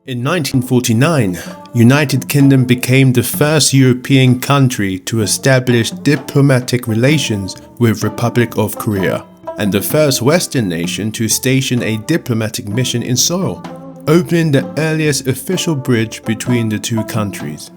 In 1949, United Kingdom became the first European country to establish diplomatic relations with Republic of Korea, and the first Western nation to station a diplomatic mission in Seoul, opening the earliest official bridge between the two countries.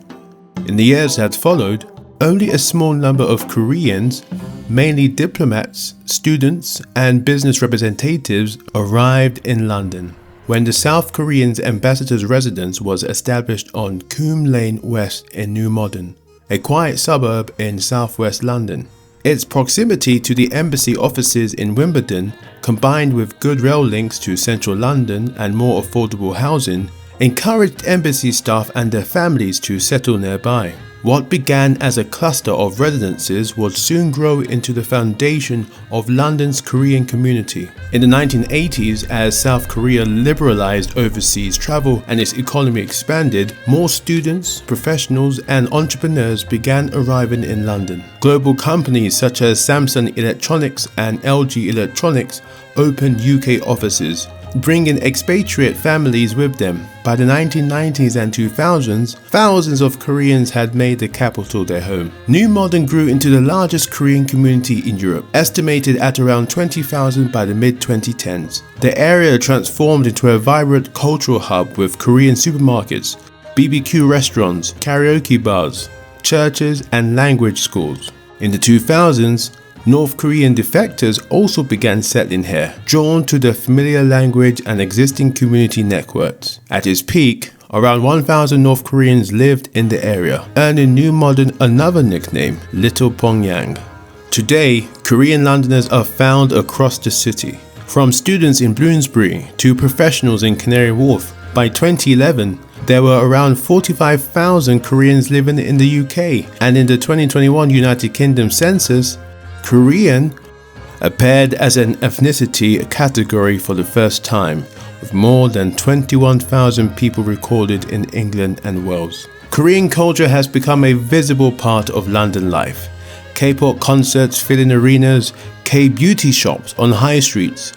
In the years that followed, only a small number of Koreans, mainly diplomats, students, and business representatives, arrived in London, when the South Korean's ambassador's residence was established on Coombe Lane West in New Malden, a quiet suburb in southwest London. Its proximity to the embassy offices in Wimbledon, combined with good rail links to central London and more affordable housing, encouraged embassy staff and their families to settle nearby. What began as a cluster of residences would soon grow into the foundation of London's Korean community. In the 1980s, as South Korea liberalized overseas travel and its economy expanded, more students, professionals, and entrepreneurs began arriving in London. Global companies such as Samsung Electronics and LG Electronics opened UK offices, bringing expatriate families with them. By the 1990s and 2000s, thousands of Koreans had made the capital their home. New Malden grew into the largest Korean community in Europe, estimated at around 20,000 by the mid-2010s. The area transformed into a vibrant cultural hub with Korean supermarkets, BBQ restaurants, karaoke bars, churches, and language schools. In the 2000s, North Korean defectors also began settling here, drawn to the familiar language and existing community networks. At its peak, around 1,000 North Koreans lived in the area, earning New Malden another nickname, Little Pyongyang. Today, Korean Londoners are found across the city, from students in Bloomsbury to professionals in Canary Wharf. By 2011, there were around 45,000 Koreans living in the UK, and in the 2021 United Kingdom census, Korean appeared as an ethnicity category for the first time, with more than 21,000 people recorded in England and Wales. Korean culture has become a visible part of London life. K-pop concerts filling arenas, K-beauty shops on high streets,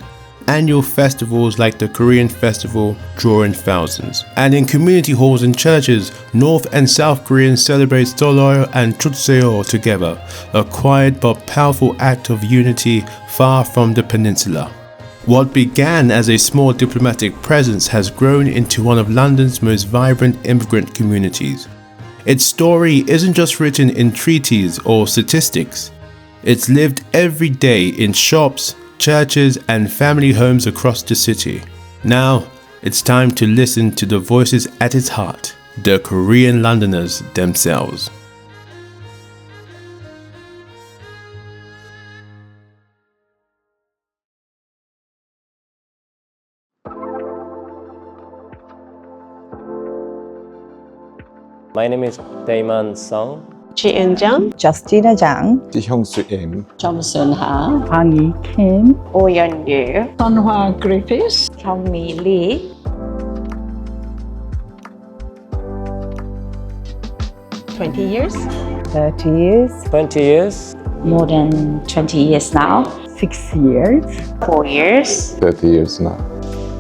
annual festivals like the Korean Festival drawing thousands. And in community halls and churches, North and South Koreans celebrate Seollal and Chuseok together, a quiet but powerful act of unity far from the peninsula. What began as a small diplomatic presence has grown into one of London's most vibrant immigrant communities. Its story isn't just written in treaties or statistics. It's lived every day in shops, churches, and family homes across the city. Now, it's time to listen to the voices at its heart, the Korean Londoners themselves. My name is Daeman Song. Ji-Eun Jung, Justina Jang, Ji-Hyung Jung, Johnson Ha, Hang Kim, Oh-Yeon Yu, Sunhwa Griffiths, Jong-Mi Lee. 20 years? 30 years, 20 years. more than 20 years now, 6 years, 4 years? 30 years now.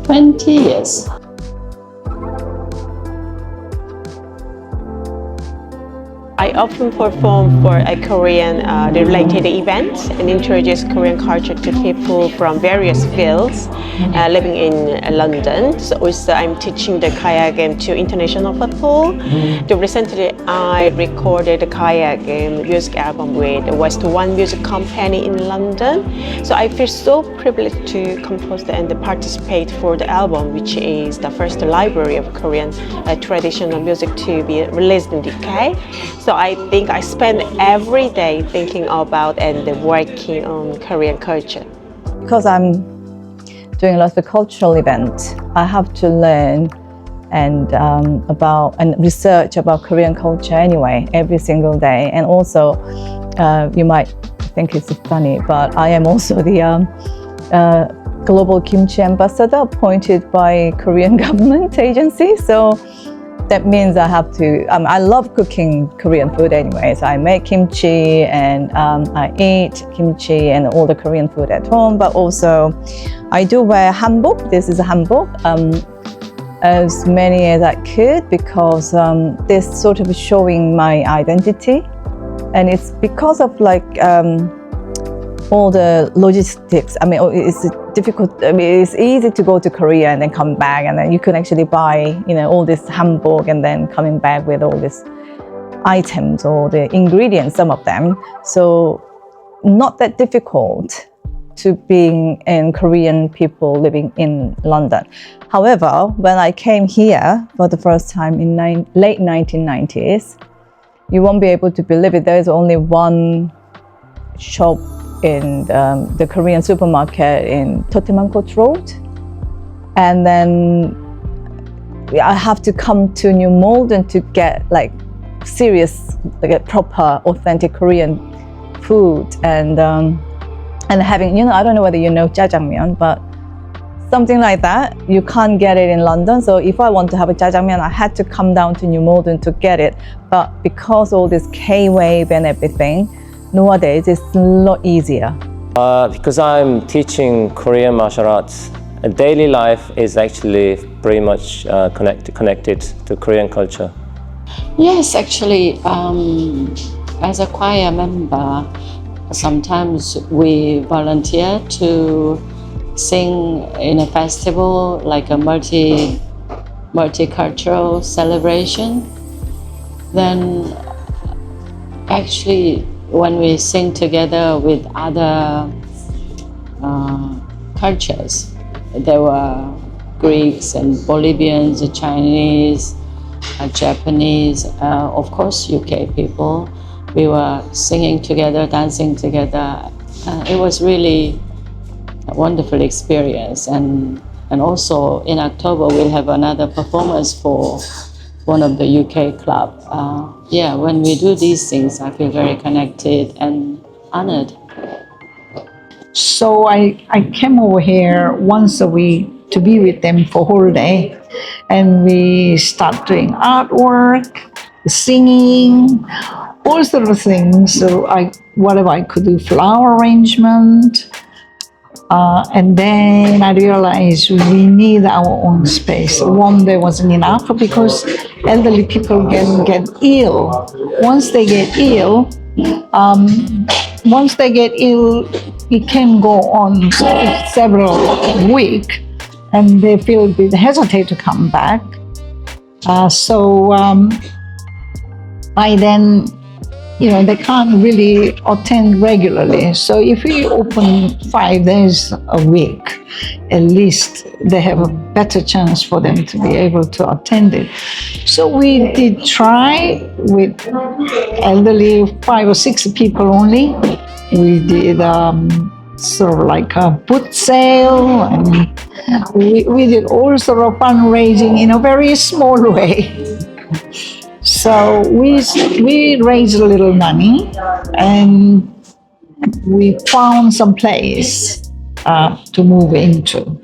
20 years. I often perform for a Korean related events and introduce Korean culture to people from various fields living in London. So also I'm teaching the kayak game to international people. Recently I recorded a kayak game music album with West One Music Company in London. So I feel so privileged to compose and participate for the album, which is the first library of Korean traditional music to be released in the UK. So I think I spend every day thinking about and working on Korean culture. because I'm doing a lot of cultural events, I have to learn and about and research about Korean culture anyway every single day. And also, you might think it's funny, but I am also the global kimchi ambassador appointed by Korean government agency. So that means I have to, I love cooking Korean food anyway. So I make kimchi and I eat kimchi and all the Korean food at home, but also I do wear hanbok. This is a hanbok. as many as I could because this sort of showing my identity, and it's because of like all the logistics. I mean, it's difficult. I mean, it's easy to go to Korea and then come back, and then you can actually buy, you know, all this hanbok and then coming back with all these items or the ingredients, some of them. So not that difficult to being in Korean people living in London. However, when I came here for the first time in late 1990s, you won't be able to believe it. There is only one shop in the Korean supermarket in Tottenham Court Road. And then I have to come to New Malden to get like serious, like proper, authentic Korean food and having, you know, I don't know whether you know jjajangmyeon, but something like that, you can't get it in London. So if I want to have a jjajangmyeon, I had to come down to New Malden to get it. But because all this K-wave and everything, nowadays it's a lot easier. Because I'm teaching Korean martial arts, daily life is actually pretty much connected to Korean culture. Yes, actually, as a choir member, sometimes we volunteer to sing in a festival, like a multicultural celebration. Then actually when we sing together with other cultures, there were Greeks and Bolivians, Chinese, Japanese, of course UK people. We were singing together, dancing together. It was really a wonderful experience. And also in October we'll have another performance for one of the UK club. Yeah, when we do these things, I feel very connected and honored. So I came over here once a week to be with them for a whole day. And we start doing artwork, singing, all sort of things. So whatever I could do, flower arrangement. And then I realized we need our own space. One day wasn't enough because elderly people can get ill. Once they get ill, it can go on several weeks, and they feel a bit hesitate to come back. So I then, you know, they can't really attend regularly. So if we open 5 days a week, at least they have a better chance for them to be able to attend it. So we did try with elderly 5 or 6 people only. We did sort of like a boot sale, and we did all sort of fundraising in a very small way. So we raised a little money and we found some place to move into.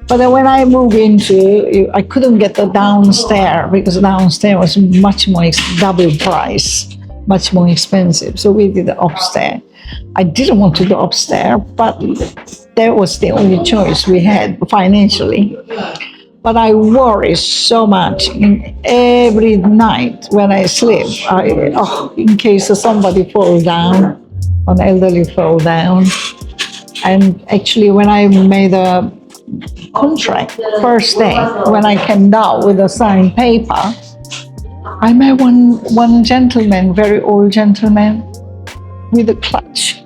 But then when I moved into, I couldn't get the downstairs because downstairs was much more double price, much more expensive. So we did the upstairs. I didn't want to do upstairs, but that was the only choice we had financially. But I worry so much every night when I sleep. In case somebody fall down, an elderly fall down. And actually, when I made a contract, first day, when I came down with a signed paper, I met one gentleman, very old gentleman, with a clutch.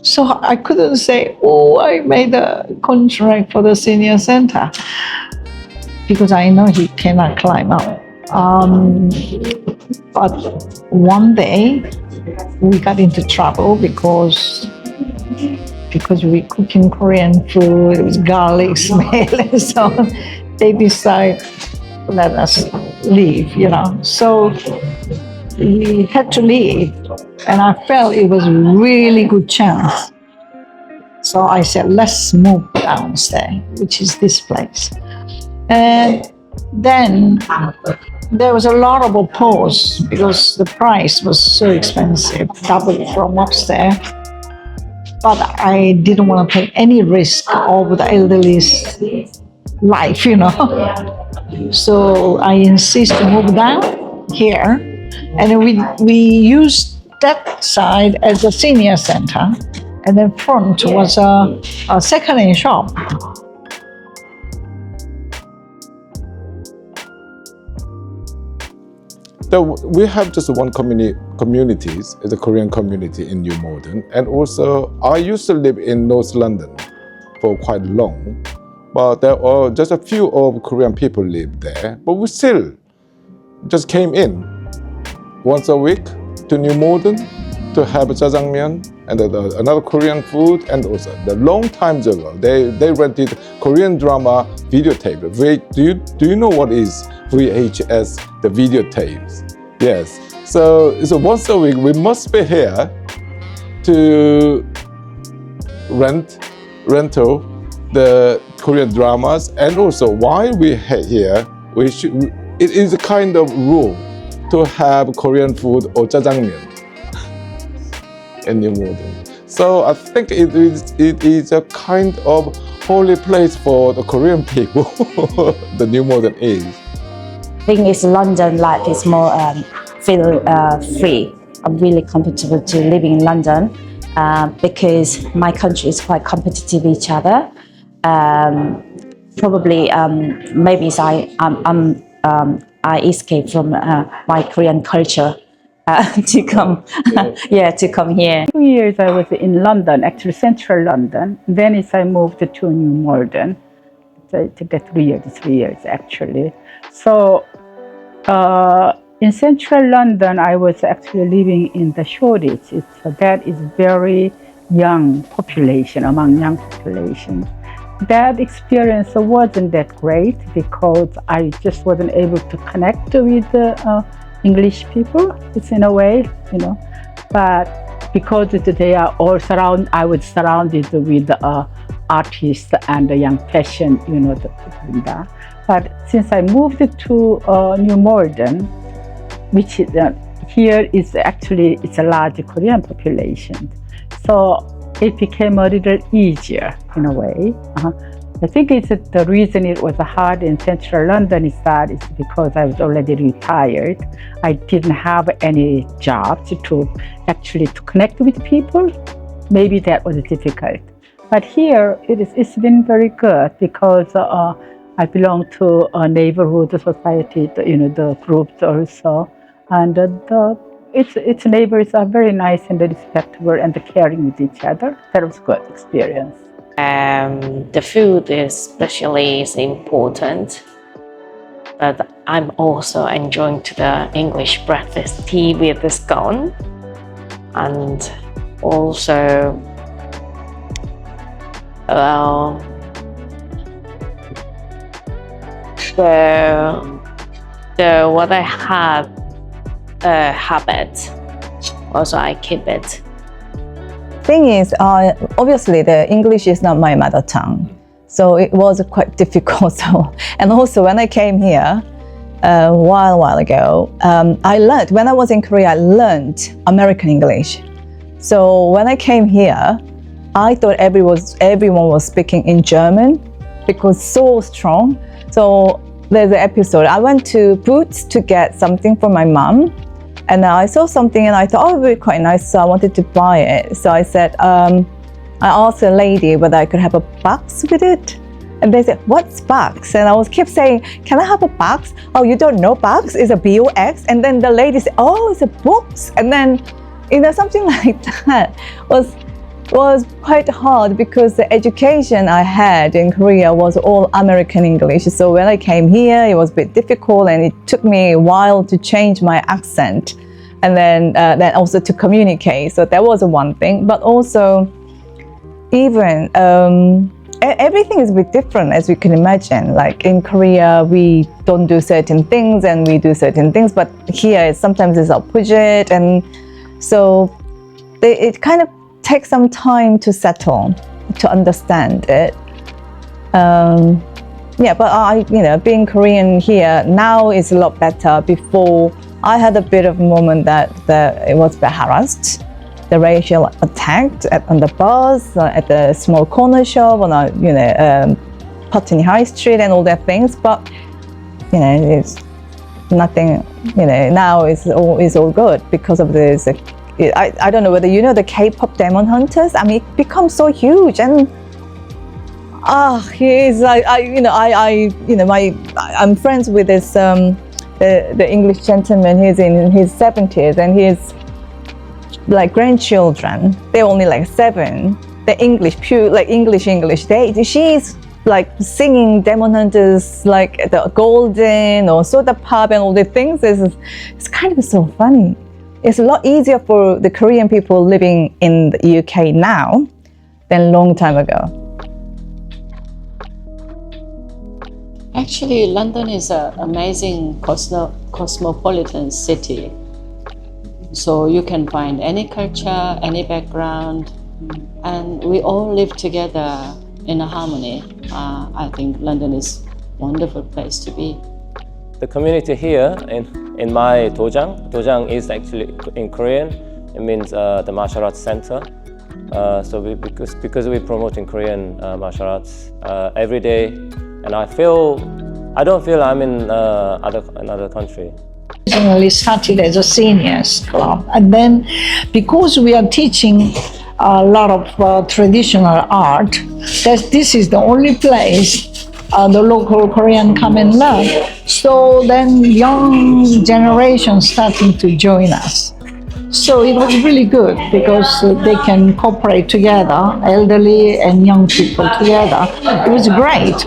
So I couldn't say, oh, I made a contract for the senior center, because I know he cannot climb up. But one day we got into trouble because we cooking Korean food, it was garlic smell, and so they decided to let us leave, you know. So we had to leave, and I felt it was a really good chance. So I said, let's move downstairs, which is this place. And then there was a lot of oppose because the price was so expensive, double from upstairs. But I didn't want to take any risk of the elderly's life, So I insist to move down here, and then we use that side as a senior center, and then front was a second-hand shop. So we have just one communities, the Korean community in New Malden, and also I used to live in North London for quite long, but there are just a few of Korean people live there, but we still just came in once a week to New Malden to have jjajangmyeon and another Korean food, and also the long times ago they rented Korean drama videotape. Do you know what is VHS, the videotapes? Yes. So once a week we must be here to rental the Korean dramas, and also while we're here, it is a kind of rule to have Korean food or jjajangmyeon in New Malden. So I think it is a kind of holy place for the Korean people. The New Malden is. I think it's London life is more feel free. I'm really comfortable to living in London because my country is quite competitive with each other. Probably maybe I escaped from my Korean culture to come to come here. 2 years I was in London, actually central London. Then I moved to New Malden. So it took 3 years actually. So in central London, I was actually living in the Shoreditch. That is very young population, among young population. That experience wasn't that great because I just wasn't able to connect with English people. It's in a way, but because they are all I was surrounded with artists and young fashion, But since I moved to New Malden, which is, here is actually it's a large Korean population, so it became a little easier in a way. I think it's the reason it was hard in central London is because I was already retired. I didn't have any jobs to connect with people. Maybe that was difficult. But here it's been very good because I belong to a neighborhood society, the groups also, and its neighbors are very nice and respectful and caring with each other. That was a good experience. The food especially is important, but I'm also enjoying the English breakfast tea with the scone, and also what I have a habit, also I keep it. Thing is, obviously the English is not my mother tongue, so it was quite difficult. And also when I came here a while ago, I learned, when I was in Korea, I learned American English. So when I came here, I thought everyone was speaking in German because it's so strong. So there's an episode, I went to Boots to get something for my mom, and I saw something and I thought, it would be quite nice, so I wanted to buy it. So I said, I asked a lady whether I could have a box with it. And they said, what's box? And I kept saying, can I have a box? Oh, you don't know box? It's a B-O-X. And then the lady said, oh, it's a box. And then, something like that was quite hard because the education I had in Korea was all American English. So when I came here, it was a bit difficult and it took me a while to change my accent and then also to communicate. So that was one thing. But also, even everything is a bit different, as you can imagine. Like in Korea, we don't do certain things and we do certain things, but here sometimes it's opposite. And so it kind of takes some time to settle, to understand it. But being Korean here now is a lot better. Before, I had a bit of a moment that it was a bit harassed. The racial attack on the bus, at the small corner shop, Putney High Street and all that things, but you know, it's nothing. You know, now it's all good because of this. I don't know whether you know the K-pop Daeman hunters. I mean, it becomes so huge, and he's like, I'm friends with this the English gentleman. He's in his 70s, and his like grandchildren, they're only like 7. The English, pure like English. She's like singing Daeman hunters, like the Golden or Soda Pop and all the things. It's kind of so funny. It's a lot easier for the Korean people living in the UK now than a long time ago. Actually, London is an amazing cosmopolitan city. So you can find any culture, any background, and we all live together in a harmony. I think London is a wonderful place to be. The community here in my dojang is actually in Korean. It means the martial arts center. So because we're promoting Korean martial arts every day, and I don't feel I'm in another country. Originally started as a seniors club, and then because we are teaching a lot of traditional art, this is the only place the local Korean come and learn. So then young generation starting to join us. So it was really good because they can cooperate together, elderly and young people together. It was great.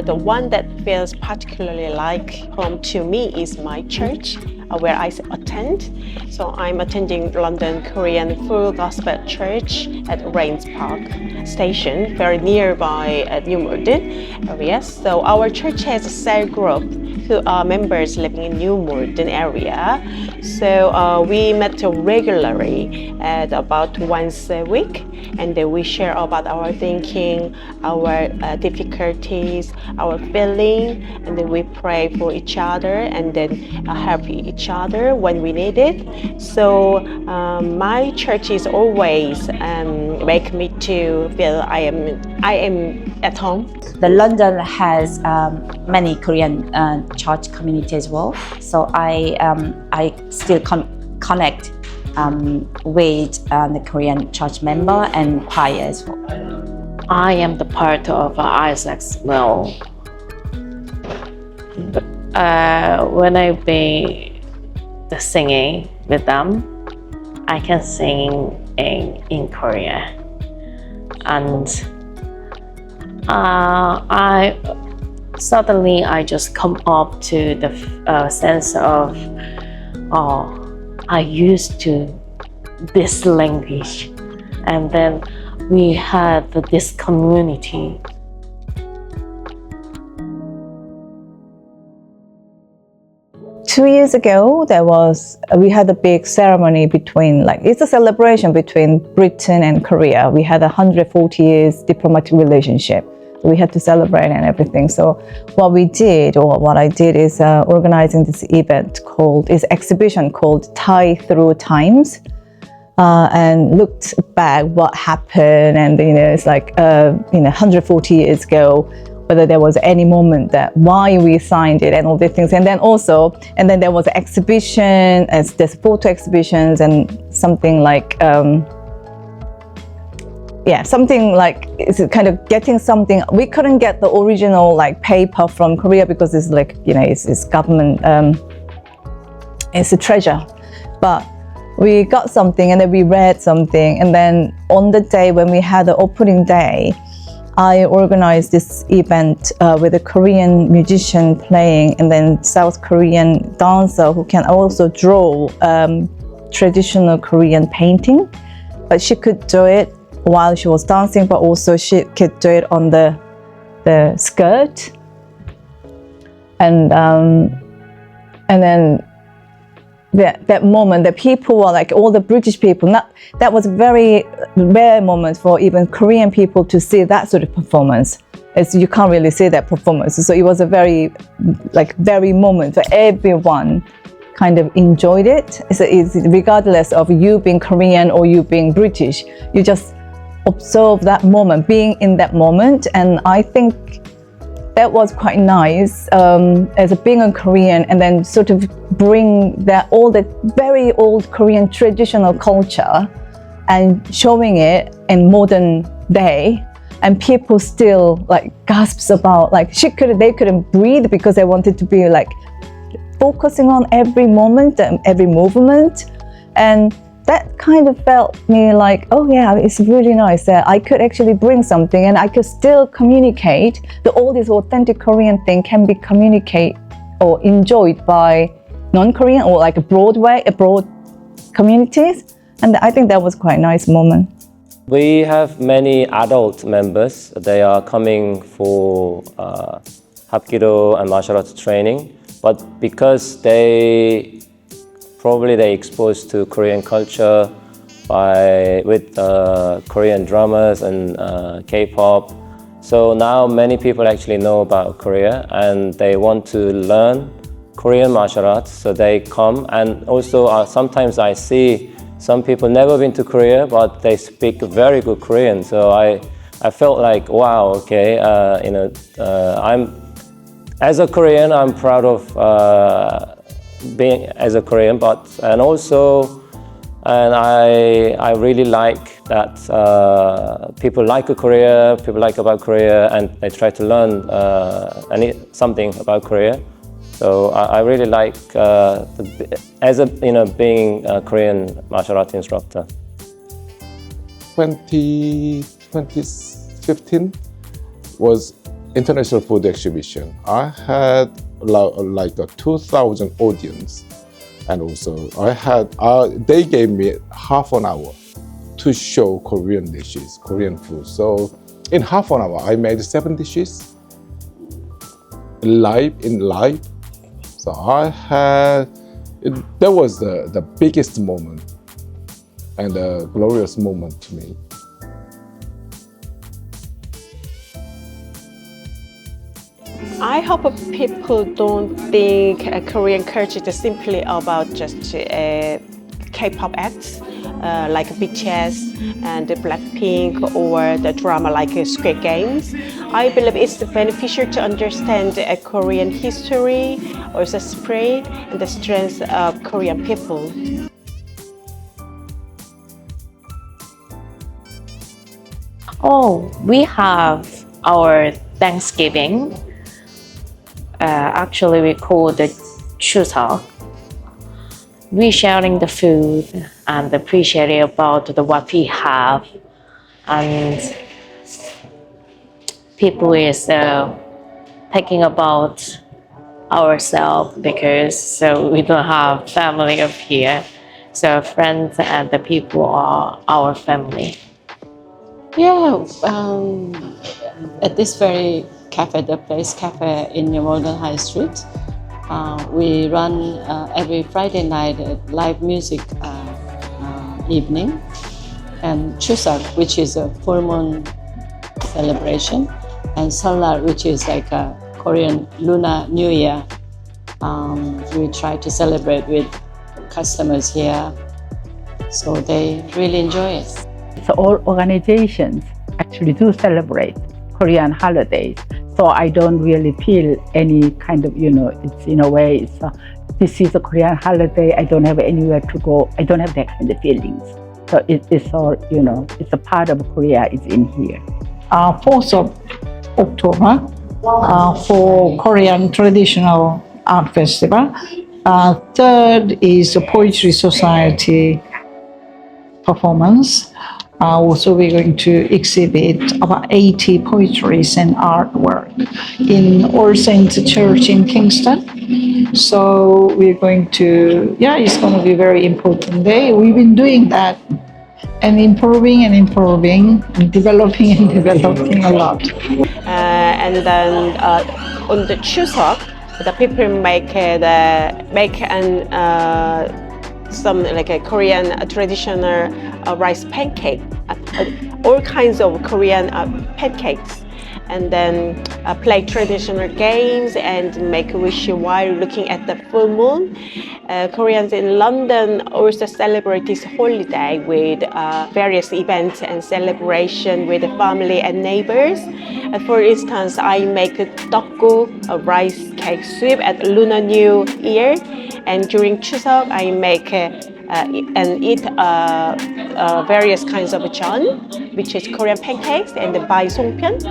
The one that feels particularly like home to me is my church, where I attend. So I'm attending London Korean Full Gospel Church at Rains Park Station, very nearby at New Malden area. So our church has a cell group who are members living in New Malden area. So we met regularly at about once a week, and then we share about our thinking, our difficulties, our feeling, and then we pray for each other and then help each other when we need it. So my church is always make me to feel I am at home. The London has many Korean church community as well. So I still connect with the Korean church member and choir as well. I am the part of Isaac's well. When I be the singing with them, I can sing in Korea, and I just come up to the sense of, I used to this language, and then we had this community. Two years ago, we had a big ceremony between, it's a celebration between Britain and Korea. We had 140 years diplomatic relationship. We had to celebrate and everything. So what I did is organizing this exhibition called Thai Through Times, and looked back what happened, and it's like 140 years ago, whether there was any moment that why we signed it and all these things. And then there was an exhibition, there's photo exhibitions and something like, it's kind of getting something. We couldn't get the original paper from Korea because it's it's government, it's a treasure. But we got something and then we read something. And then on the day when we had the opening day, I organized this event with a Korean musician playing, and then South Korean dancer who can also draw traditional Korean painting. But she could do it while she was dancing, but also she could do it on the skirt. And then that moment, the people were all the British people. That was a very rare moment for even Korean people to see that sort of performance. You can't really see that performance. So it was a very moment for everyone kind of enjoyed it. It's regardless of you being Korean or you being British, you just observe that moment, being in that moment. And I think that was quite nice as being a Korean, and then sort of bring that all the very old Korean traditional culture and showing it in modern day, and people still like gasps about like they couldn't breathe because they wanted to be like focusing on every moment and every movement. And that kind of felt me like, oh yeah, it's really nice that I could actually bring something and I could still communicate that all this authentic Korean thing can be communicated or enjoyed by non-Korean or like broad communities. And I think that was quite a nice moment. We have many adult members. They are coming for Hapkido and martial arts training, but because they exposed to Korean culture with Korean drummers and K-pop. So now many people actually know about Korea and they want to learn Korean martial arts, so they come. And also sometimes I see some people never been to Korea, but they speak very good Korean. So I felt like, wow, okay, as a Korean, I'm proud of being as a Korean, and I really like that people like Korea, people like about Korea, and they try to learn something about Korea. So I really like being a Korean martial arts instructor. 2015 was International Food Exhibition. I had like a 2,000 audience, and also they gave me half an hour to show Korean dishes, Korean food. So in half an hour, I made 7 dishes live. So that was the biggest moment and a glorious moment to me. I hope people don't think Korean culture is simply about just K-pop acts like BTS and Blackpink, or the drama like Squid Games. I believe it's beneficial to understand Korean history, or the spirit and the strength of Korean people. Oh, we have our Thanksgiving. Actually, we call it Chuseok. We sharing the food and appreciating about what we have, and people is thinking about ourselves because we don't have family up here. So friends and the people are our family. Yeah, at this very cafe, the Place Cafe in New Malden High Street, we run every Friday night a live music evening, and Chuseok, which is a full moon celebration, and Seollal, which is like a Korean Lunar New Year. We try to celebrate with customers here, so they really enjoy it. So all organizations actually do celebrate Korean holidays. So I don't really feel any kind of, it's in a way, this is a Korean holiday, I don't have anywhere to go. I don't have that kind of feelings. So it's all, it's a part of Korea, it's in here. 4th of October for Korean Traditional Art Festival. 3rd is a Poetry Society performance. Also, we're going to exhibit about 80 poetries and artwork in All Saints Church in Kingston. So we're going to, it's going to be a very important day. We've been doing that and improving and developing a lot. And then on the Chuseok, the people make some like a Korean traditional rice pancake, all kinds of Korean pancakes, and then play traditional games and make a wish while looking at the full moon. Koreans in London also celebrate this holiday with various events and celebration with the family and neighbors. For instance, I make a tteokguk, a rice cake soup at Lunar New Year, and during Chuseok I make and eat various kinds of jeon, which is Korean pancakes, and buy songpyeon.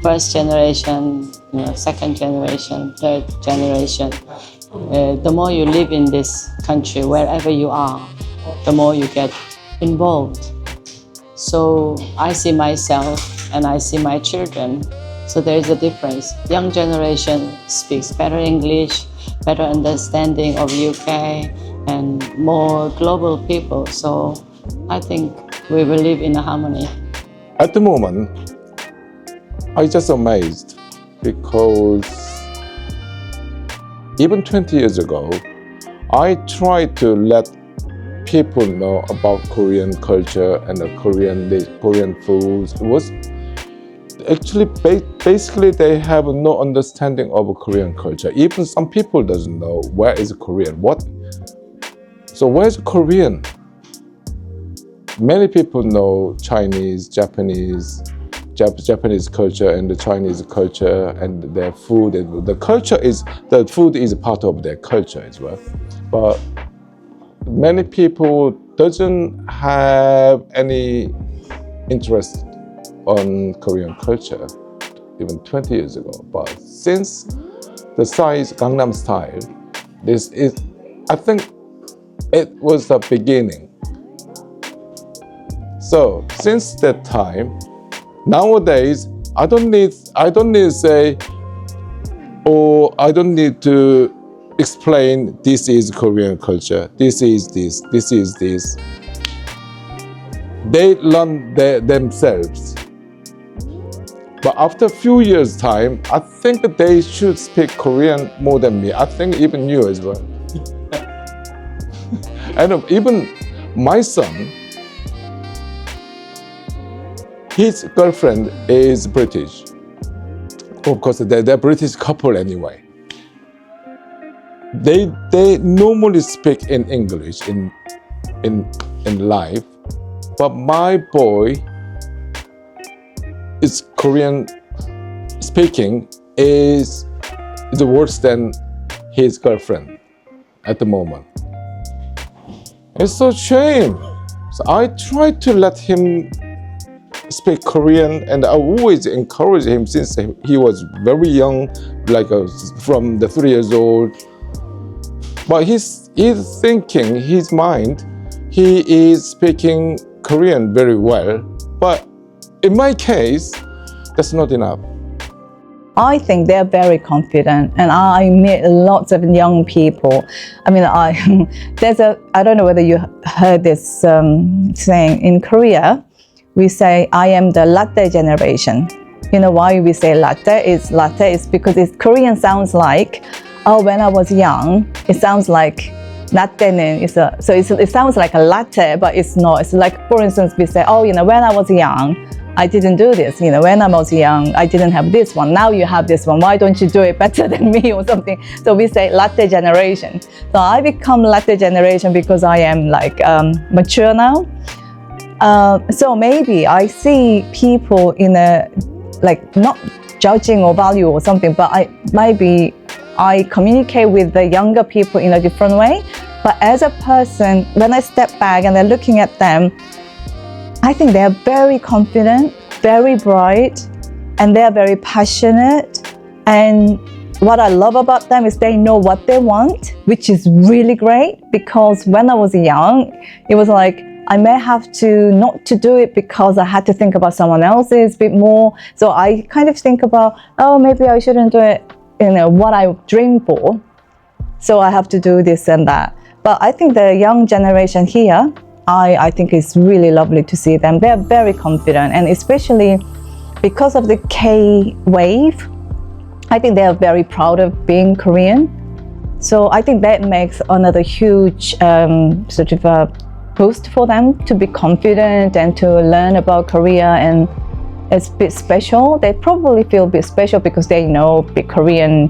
First generation, second generation, third generation. The more you live in this country, wherever you are, the more you get involved. So I see myself and I see my children. So there is a difference. Young generation speaks better English, better understanding of UK, and more global people. So I think we will live in a harmony. At the moment, I'm just amazed because even 20 years ago, I tried to let people know about Korean culture and the Korean foods. It was actually basically they have no understanding of Korean culture. Even some people doesn't know where is Korean. So where's Korean? Many people know Chinese, Japanese culture and the Chinese culture and their food. The food is part of their culture as well. But many people doesn't have any interest on Korean culture even 20 years ago. But since the size Gangnam Style, I think it was the beginning. So since that time, nowadays, I don't need to say, or I don't need to explain this is Korean culture, this is this, this is this. They learn themselves. But after a few years' time, I think they should speak Korean more than me. I think even you as well. And even my son, his girlfriend is British. Of course, they're British couple anyway. They normally speak in English in life, but my boy is Korean speaking is worse than his girlfriend at the moment. It's so shame. So I try to let him speak Korean, and I always encourage him since he was very young, from the 3 years old. But he's thinking, his mind, he is speaking Korean very well. But in my case, that's not enough. I think they're very confident, and I meet lots of young people. I mean, I don't know whether you heard this saying in Korea. We say, I am the latte generation. You know why we say latte? It's because Korean sounds like, when I was young, it sounds like latte는 it sounds like a latte, but it's not. It's like, for instance, we say, when I was young, I didn't do this. When I was young, I didn't have this one. Now you have this one. Why don't you do it better than me or something? So we say latte generation. So I become latte generation because I am mature now. So maybe I see people in not judging or value or something, but I communicate with the younger people in a different way. But as a person, when I step back and I'm looking at them, I think they are very confident, very bright, and they are very passionate. And what I love about them is they know what they want, which is really great, because when I was young, it was like, I may have to not to do it because I had to think about someone else's bit more. So I kind of think about, maybe I shouldn't do it, what I dream for. So I have to do this and that. But I think the young generation here, I think it's really lovely to see them. They're very confident, and especially because of the K-wave, I think they are very proud of being Korean. So I think that makes another huge boost for them to be confident and to learn about Korea, and it's a bit special. They probably feel a bit special because they know Korean,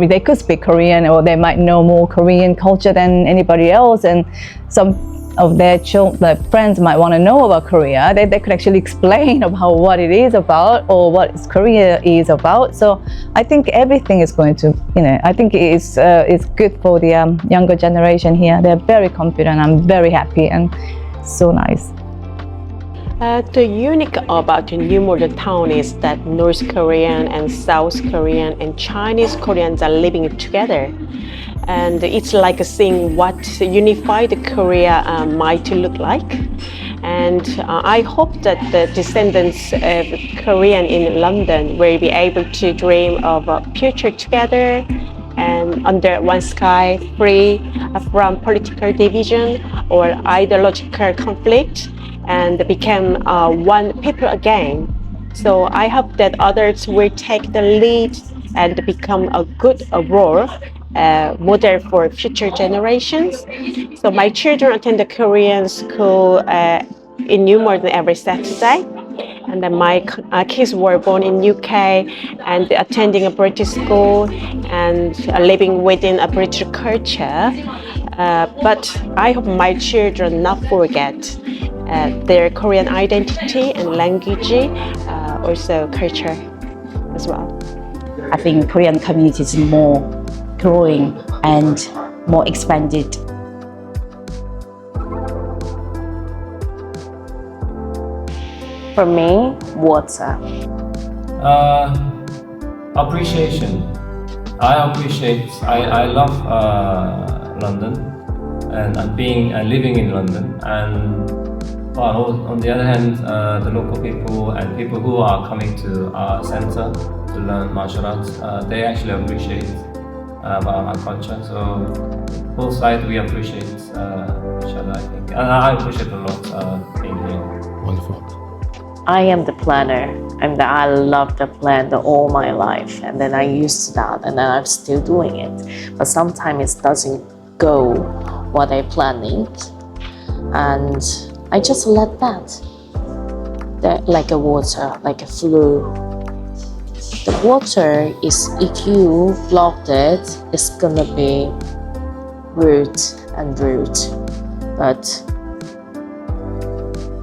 they could speak Korean, or they might know more Korean culture than anybody else, and some of their friends might want to know about Korea. They could actually explain about what it is about or what Korea is about. So I think everything is going to, I think it's good for the younger generation here. They're very confident. I'm very happy and so nice. The unique about the New Malden town is that North Korean and South Korean and Chinese Koreans are living together. And it's like seeing what unified Korea might look like. And I hope that the descendants of Korean in London will be able to dream of a future together and under one sky, free from political division or ideological conflict, and become one people again. So I hope that others will take the lead and become a good role model for future generations. So my children attend the Korean school in New Malden every Saturday. And then my kids were born in UK and attending a British school and living within a British culture. But I hope my children not forget their Korean identity and language, also culture as well. I think Korean community is more growing and more expanded. For me, water. Appreciation. I love London and living in London, and on the other hand, the local people and people who are coming to our center to learn martial arts, they actually appreciate our culture. So both sides, we appreciate each other, I think, and I appreciate a lot being here. Wonderful. I am the planner, and I love to plan all my life, and then I used to that, and then I'm still doing it. But sometimes it doesn't go what I planning, and I just let that like a water, like a flow. The water is, if you block it, it's gonna be root and root. But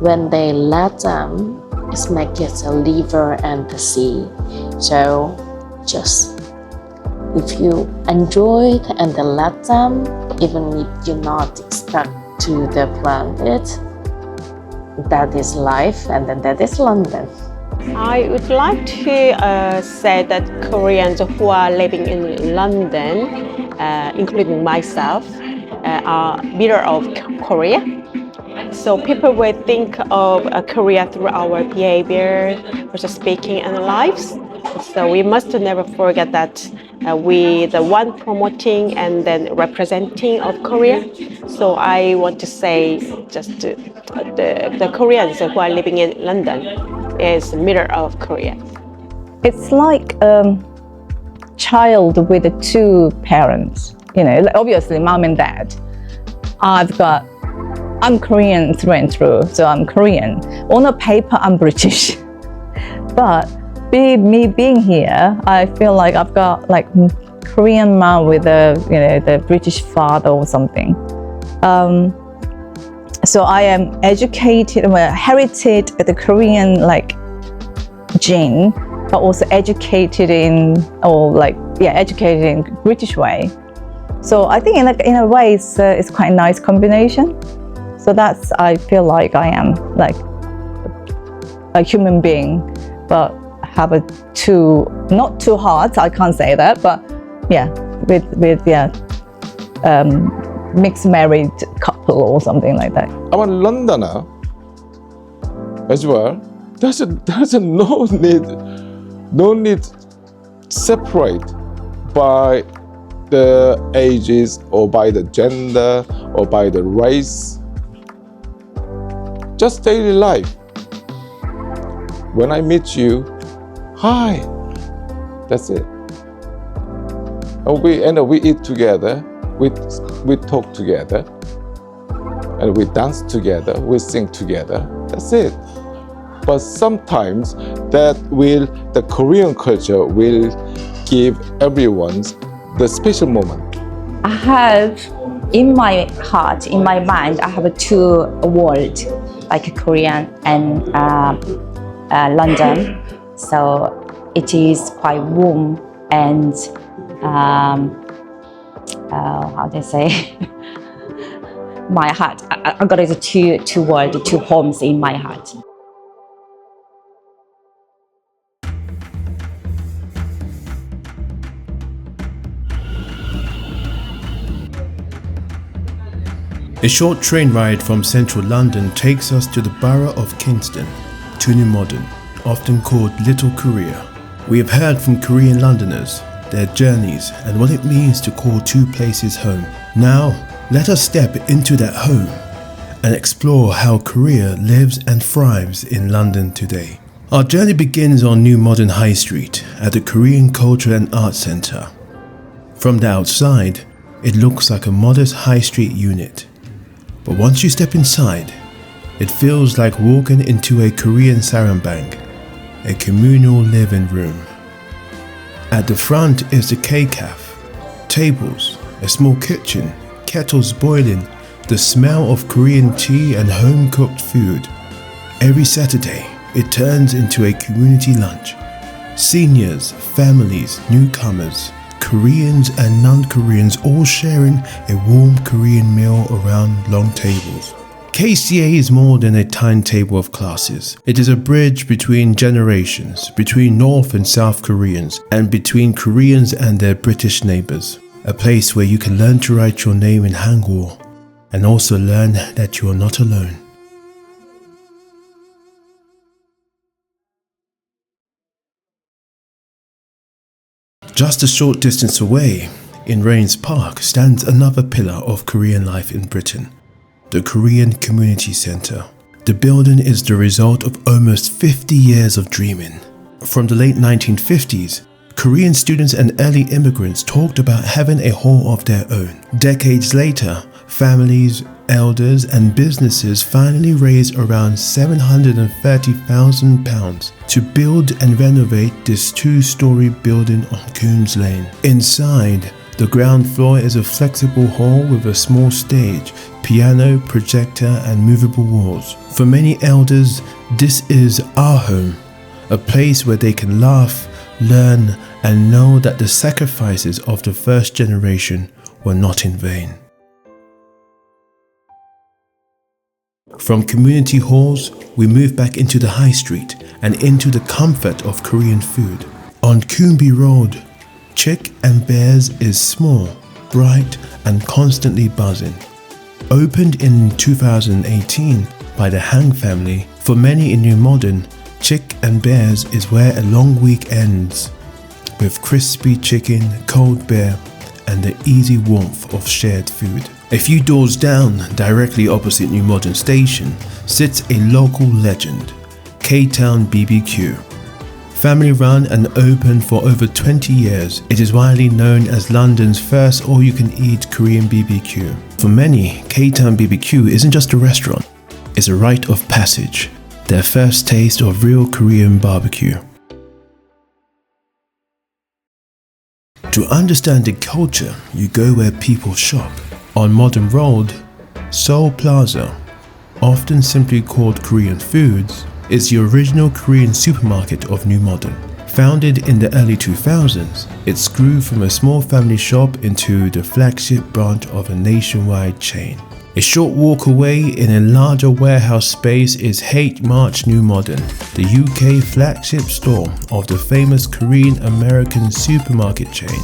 when they let them, it's make it a river and the sea. So just if you enjoy it and then let them, even if you're not stuck to the planet, that is life, and then that is London. I would like to say that Koreans who are living in London, including myself, are mirror of Korea. So people will think of Korea through our behavior, also speaking and lives. So we must never forget that we the one promoting and then representing of Korea. So I want to say just the Koreans who are living in London is mirror of Korea. It's like child with two parents, obviously mom and dad. I'm Korean through and through, so I'm Korean. On a paper, I'm British. But me being here, I feel like I've got like Korean mom with the British father or something. So I am educated, herited the Korean gene, but also educated educated in British way. So I think in a way it's quite a nice combination. So I feel like I am like a human being, but have not two hearts. I can't say that, but mixed married couple or something like that. I'm a Londoner as well. There's no need separate by the ages or by the gender or by the race. Just daily life. When I meet you, hi. That's it. And we eat together. We talk together. and we dance together, we sing together. That's it. But sometimes the Korean culture will give everyone the special moment. I have in my heart, in my mind, I have two worlds, like Korean and London. So it is quite warm and how do I say? My heart. I got it two worlds, two homes in my heart. A short train ride from central London takes us to the borough of Kingston, to New Malden, often called Little Korea. We have heard from Korean Londoners, their journeys, and what it means to call two places home. Now, let us step into that home and explore how Korea lives and thrives in London today. Our journey begins on New Malden High Street at the Korean Culture and Arts Centre. From the outside, it looks like a modest high street unit. But once you step inside, it feels like walking into a Korean sarangbank, a communal living room. At the front is the K-Cafe, tables, a small kitchen, kettles boiling, the smell of Korean tea and home-cooked food. Every Saturday, it turns into a community lunch. Seniors, families, newcomers, Koreans and non-Koreans all sharing a warm Korean meal around long tables. KCA is more than a timetable of classes. It is a bridge between generations, between North and South Koreans, and between Koreans and their British neighbours. A place where you can learn to write your name in Hangul and also learn that you are not alone. Just a short distance away, in Rains Park, stands another pillar of Korean life in Britain, the Korean Community Centre. The building is the result of almost 50 years of dreaming. From the late 1950s, Korean students and early immigrants talked about having a hall of their own. Decades later, families, elders and businesses finally raised around £730,000 to build and renovate this two-story building on Coombs Lane. Inside, the ground floor is a flexible hall with a small stage, piano, projector and movable walls. For many elders, this is our home, a place where they can laugh, learn and know that the sacrifices of the first generation were not in vain. From community halls, we move back into the high street and into the comfort of Korean food. On Coombe Road, Chick and Bears is small, bright and constantly buzzing. Opened in 2018 by the Hang family, for many in New Malden, Chick and Bears is where a long week ends, with crispy chicken, cold beer and the easy warmth of shared food. A few doors down, directly opposite New Malden Station, sits a local legend, K-Town BBQ. Family run and open for over 20 years, it is widely known as London's first all-you-can-eat Korean BBQ. For many, K-Town BBQ isn't just a restaurant, it's a rite of passage, their first taste of real Korean barbecue. To understand the culture, you go where people shop. On Modern Road, Seoul Plaza, often simply called Korean Foods, is the original Korean supermarket of New Malden. Founded in the early 2000s, it grew from a small family shop into the flagship branch of a nationwide chain. A short walk away in a larger warehouse space is H Mart's New Malden, the UK flagship store of the famous Korean American supermarket chain.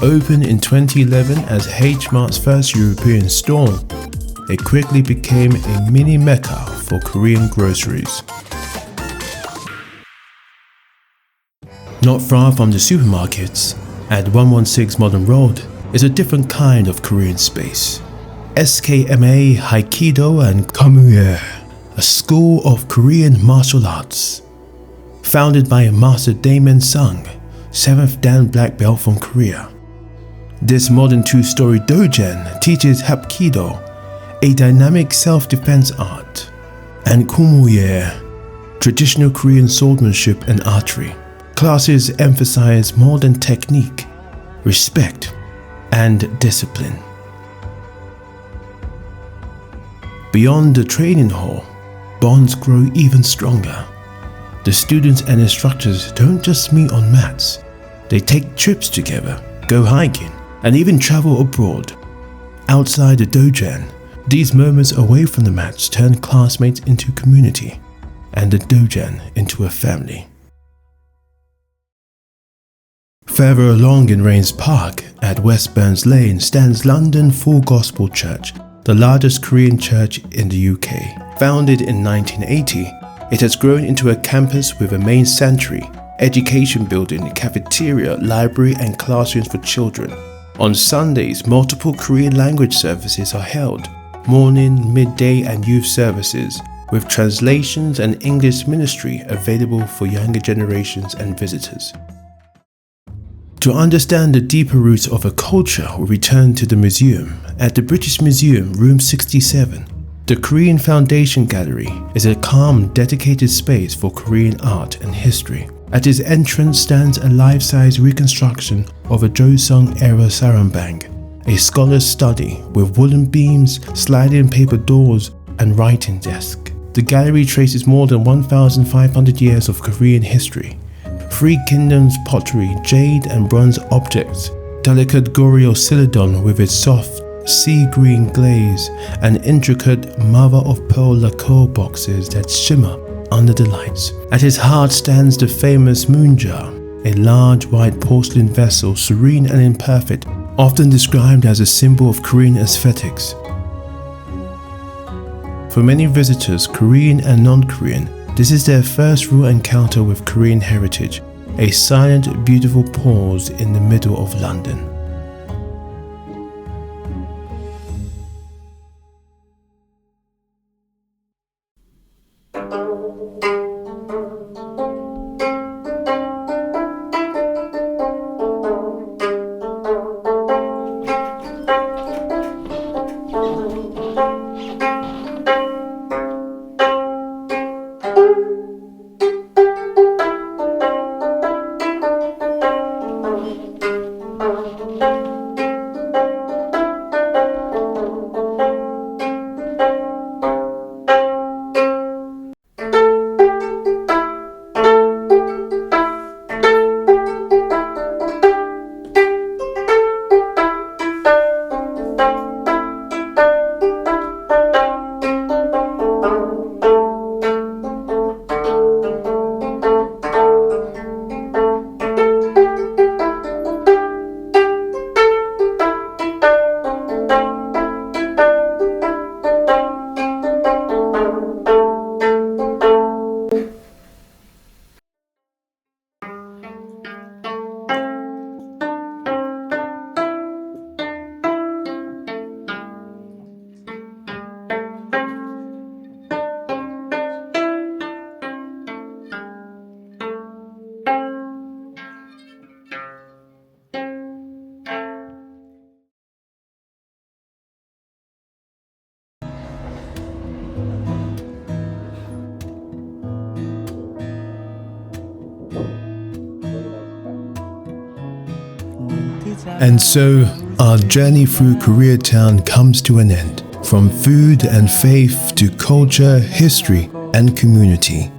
Opened in 2011 as H Mart's first European store, it quickly became a mini mecca for Korean groceries. Not far from the supermarkets, at 116 Modern Road, is a different kind of Korean space. SKMA Haikido and Kamuye, a school of Korean martial arts. Founded by Master Daeman Sung, 7th Dan Black Belt from Korea. This modern two-story dojan teaches Hapkido, a dynamic self-defense art, and Kumulye, traditional Korean swordsmanship and archery. Classes emphasize modern technique, respect, and discipline. Beyond the training hall, bonds grow even stronger. The students and instructors don't just meet on mats. They take trips together, go hiking, and even travel abroad. Outside the dojan, these moments away from the mats turn classmates into community, and the dojan into a family. Further along in Rains Park, at West Burns Lane, stands London Full Gospel Church, the largest Korean church in the UK. Founded in 1980, it has grown into a campus with a main sanctuary, education building, cafeteria, library, and classrooms for children. On Sundays, multiple Korean language services are held, morning, midday, and youth services, with translations and English ministry available for younger generations and visitors. To understand the deeper roots of a culture, we return to the museum. At the British Museum, room 67, the Korean Foundation Gallery is a calm, dedicated space for Korean art and history. At its entrance stands a life-size reconstruction of a Joseon-era sarangbang, a scholar's study with wooden beams, sliding paper doors, and writing desk. The gallery traces more than 1,500 years of Korean history. Three kingdoms pottery, jade and bronze objects, delicate Goryeo celadon with its soft sea green glaze, and intricate mother-of-pearl lacquer boxes that shimmer under the lights. At its heart stands the famous moon jar, a large white porcelain vessel, serene and imperfect, often described as a symbol of Korean aesthetics. For many visitors, Korean and non-Korean, this is their first real encounter with Korean heritage, a silent, beautiful pause in the middle of London. And so, our journey through Koreatown comes to an end. From food and faith to culture, history, and community.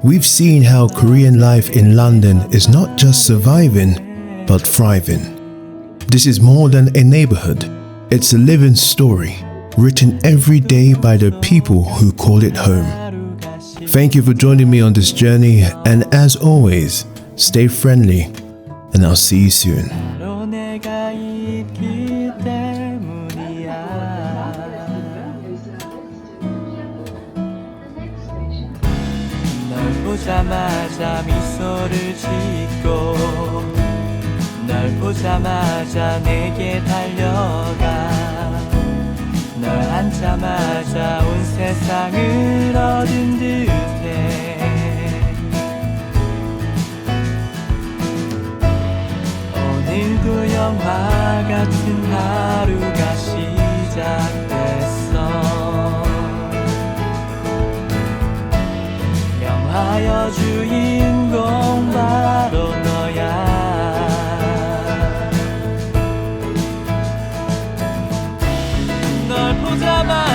We've seen how Korean life in London is not just surviving, but thriving. This is more than a neighbourhood. It's a living story, written every day by the people who call it home. Thank you for joining me on this journey, and as always, stay friendly, and I'll see you soon. 보자마자 미소를 짓고 널 보자마자 내게 달려가 널 앉자마자 온 세상을 얻은 듯해 오늘도 영화 같은 하루가 시작됐어 나여 주인공 바로 너야 널 보자마자